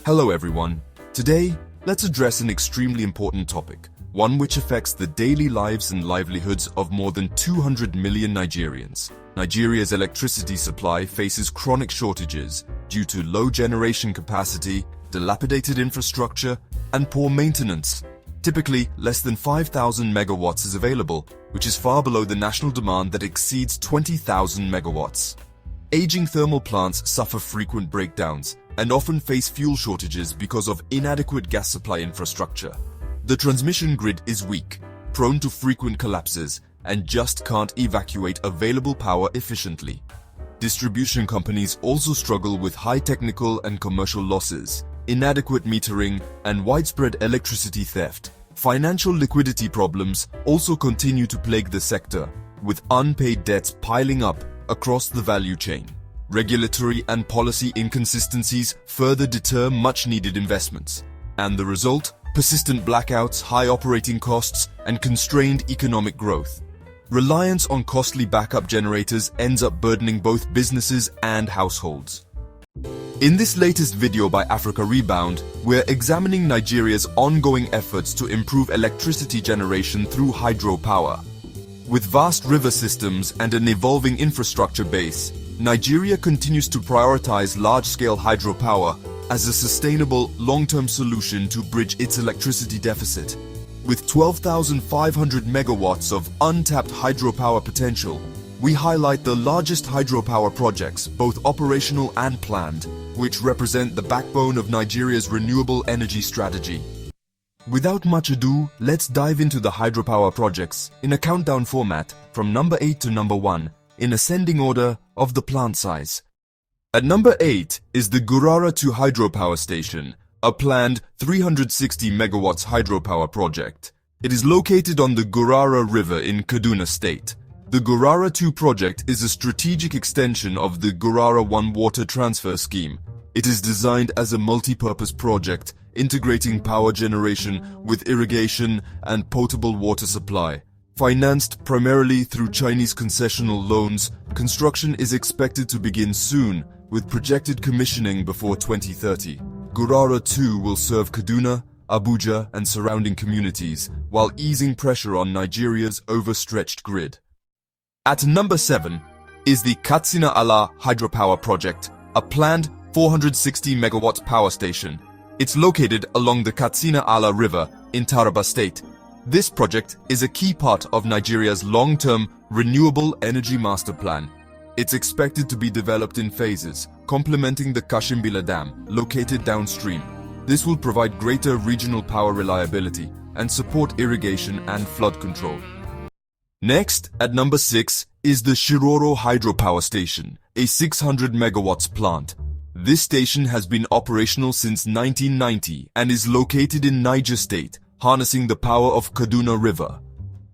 Hello everyone. Today, let's address an extremely important topic, one which affects the daily lives and livelihoods of more than 200 million Nigerians. Nigeria's electricity supply faces chronic shortages due to low generation capacity, dilapidated infrastructure, and poor maintenance. Typically, less than 5,000 megawatts is available, which is far below the national demand that exceeds 20,000 megawatts. Aging thermal plants suffer frequent breakdowns and often face fuel shortages because of inadequate gas supply infrastructure. The transmission grid is weak, prone to frequent collapses, and just can't evacuate available power efficiently. Distribution companies also struggle with high technical and commercial losses, inadequate metering, and widespread electricity theft. Financial liquidity problems also continue to plague the sector, with unpaid debts piling up across the value chain. Regulatory and policy inconsistencies further deter much-needed investments, and the result? Persistent blackouts, high operating costs, and constrained economic growth. Reliance on costly backup generators ends up burdening both businesses and households. In this latest video by Africa Rebound, we're examining Nigeria's ongoing efforts to improve electricity generation through hydropower. With vast river systems and an evolving infrastructure base, Nigeria continues to prioritize large-scale hydropower as a sustainable, long-term solution to bridge its electricity deficit. With 12,500 megawatts of untapped hydropower potential, we highlight the largest hydropower projects, both operational and planned, which represent the backbone of Nigeria's renewable energy strategy. Without much ado, let's dive into the hydropower projects in a countdown format from number 8 to number 1, in ascending order of the plant size. At number 8 is the Gurara 2 hydropower station, a planned 360 megawatts hydropower project. It is located on the Gurara River in Kaduna State. The Gurara 2 project is a strategic extension of the Gurara 1 water transfer scheme. It is designed as a multi-purpose project, integrating power generation with irrigation and potable water supply. Financed primarily through Chinese concessional loans, construction is expected to begin soon, with projected commissioning before 2030. Gurara 2 will serve Kaduna, Abuja, and surrounding communities, while easing pressure on Nigeria's overstretched grid. At number 7 is the Katsina-Ala hydropower project, a planned 460 megawatt power station. It's located along the Katsina-Ala River in Taraba State. This project is a key part of Nigeria's long-term renewable energy master plan. It's expected to be developed in phases, complementing the Mambilla Dam, located downstream. This will provide greater regional power reliability and support irrigation and flood control. Next, at number 6, is the Shiroro hydropower station, a 600 megawatts plant. This station has been operational since 1990 and is located in Niger State, harnessing the power of Kaduna River.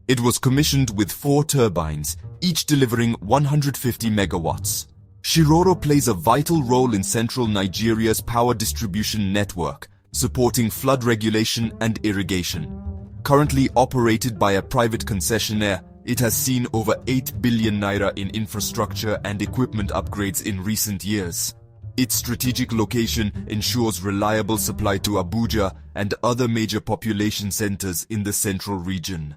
It was commissioned with 4 turbines, each delivering 150 megawatts. Shiroro plays a vital role in central Nigeria's power distribution network, supporting flood regulation and irrigation. Currently operated by a private concessionaire, it has seen over 8 billion naira in infrastructure and equipment upgrades in recent years. Its strategic location ensures reliable supply to Abuja and other major population centers in the central region.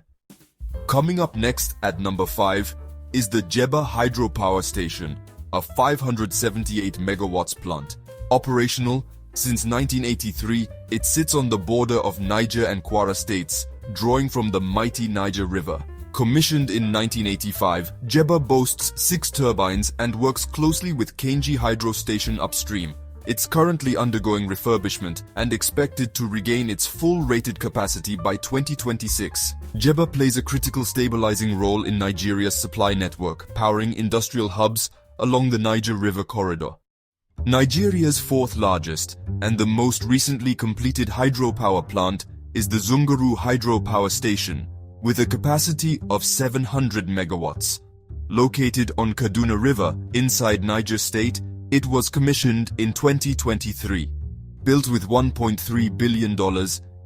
Coming up next at number 5 is the Jebba hydropower station, a 578 megawatts plant. Operational since 1983, it sits on the border of Niger and Kwara states, drawing from the mighty Niger River. Commissioned in 1985, Jebba boasts 6 turbines and works closely with Kainji hydro station upstream. It's currently undergoing refurbishment and expected to regain its full rated capacity by 2026. Jebba plays a critical stabilizing role in Nigeria's supply network, powering industrial hubs along the Niger River corridor. Nigeria's 4th largest and the most recently completed hydropower plant is the Zungeru hydropower station, with a capacity of 700 megawatts. Located on Kaduna River inside Niger State, it was commissioned in 2023. Built with $1.3 billion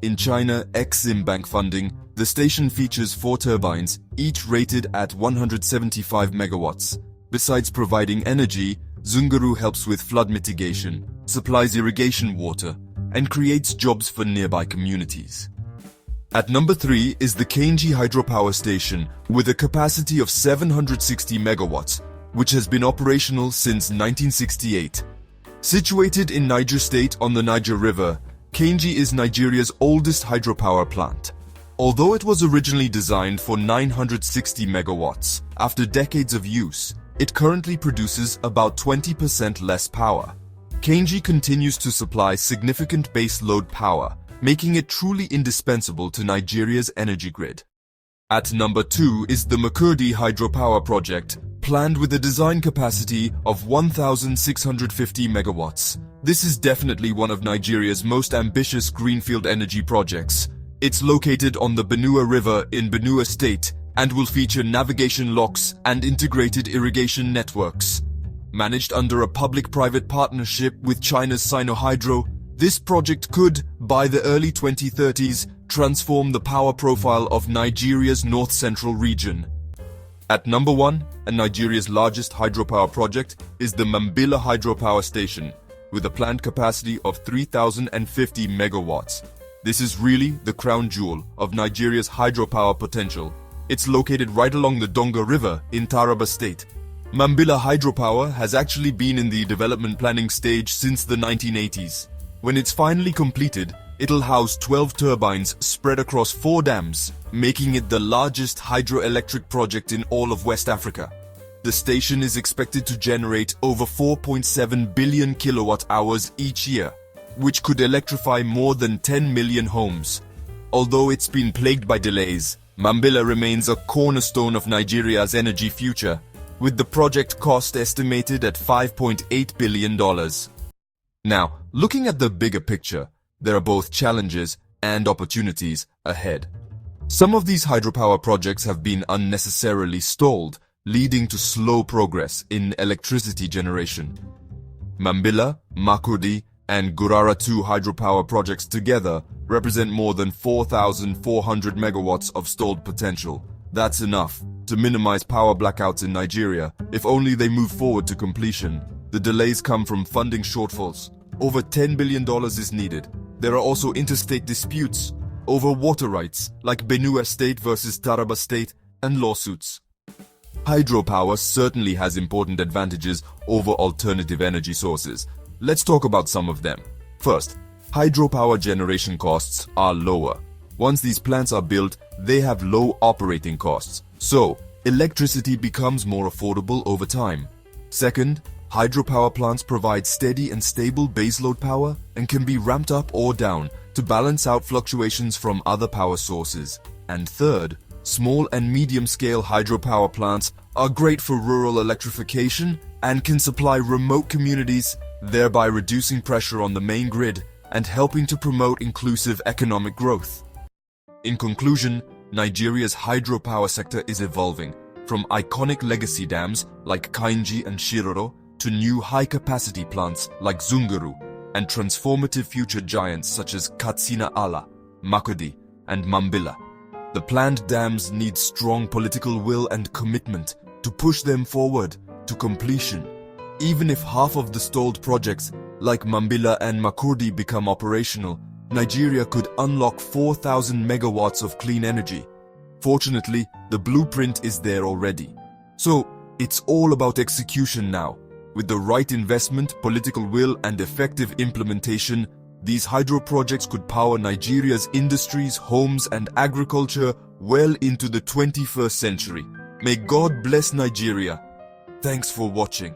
in China Exim Bank funding, the station features 4 turbines, each rated at 175 megawatts. Besides providing energy, Zungeru helps with flood mitigation, supplies irrigation water, and creates jobs for nearby communities. At number 3 is the Kainji hydropower station with a capacity of 760 megawatts, which has been operational since 1968. Situated in Niger State on the Niger River, Kainji is Nigeria's oldest hydropower plant. Although it was originally designed for 960 megawatts, after decades of use, it currently produces about 20% less power. Kainji continues to supply significant base load power, making it truly indispensable to Nigeria's energy grid. At number 2 is the Makurdi hydropower project, planned with a design capacity of 1,650 megawatts. This is definitely one of Nigeria's most ambitious greenfield energy projects. It's located on the Benue River in Benue State and will feature navigation locks and integrated irrigation networks. Managed under a public-private partnership with China's Sinohydro, this project could, by the early 2030s, transform the power profile of Nigeria's north-central region. At number 1, and Nigeria's largest hydropower project, is the Mambilla hydropower station, with a planned capacity of 3,050 megawatts. This is really the crown jewel of Nigeria's hydropower potential. It's located right along the Donga River in Taraba State. Mambilla hydropower has actually been in the development planning stage since the 1980s. When it's finally completed, it'll house 12 turbines spread across 4 dams, making it the largest hydroelectric project in all of West Africa. The station is expected to generate over 4.7 billion kilowatt-hours each year, which could electrify more than 10 million homes. Although it's been plagued by delays, Mambilla remains a cornerstone of Nigeria's energy future, with the project cost estimated at $5.8 billion. Now, looking at the bigger picture, there are both challenges and opportunities ahead. Some of these hydropower projects have been unnecessarily stalled, leading to slow progress in electricity generation. Mambilla, Makurdi, and Gurara 2 hydropower projects together represent more than 4,400 megawatts of stalled potential. That's enough to minimize power blackouts in Nigeria if only they move forward to completion. The delays come from funding shortfalls. Over $10 billion is needed. There are also interstate disputes over water rights, like Benue State versus Taraba State, and lawsuits. Hydropower certainly has important advantages over alternative energy sources. Let's talk about some of them. First, hydropower generation costs are lower. Once these plants are built, they have low operating costs, so electricity becomes more affordable over time. Second, hydropower plants provide steady and stable baseload power and can be ramped up or down to balance out fluctuations from other power sources. And third, small and medium-scale hydropower plants are great for rural electrification and can supply remote communities, thereby reducing pressure on the main grid and helping to promote inclusive economic growth. In conclusion, Nigeria's hydropower sector is evolving, from iconic legacy dams like Kainji and Shiroro to new high-capacity plants like Zungeru and transformative future giants such as Katsina-Ala, Makurdi, and Mambilla. The planned dams need strong political will and commitment to push them forward to completion. Even if half of the stalled projects like Mambilla and Makurdi become operational, Nigeria could unlock 4,000 megawatts of clean energy. Fortunately, the blueprint is there already. So, it's all about execution now. With the right investment, political will, and effective implementation, these hydro projects could power Nigeria's industries, homes, and agriculture well into the 21st century. May God bless Nigeria. Thanks for watching.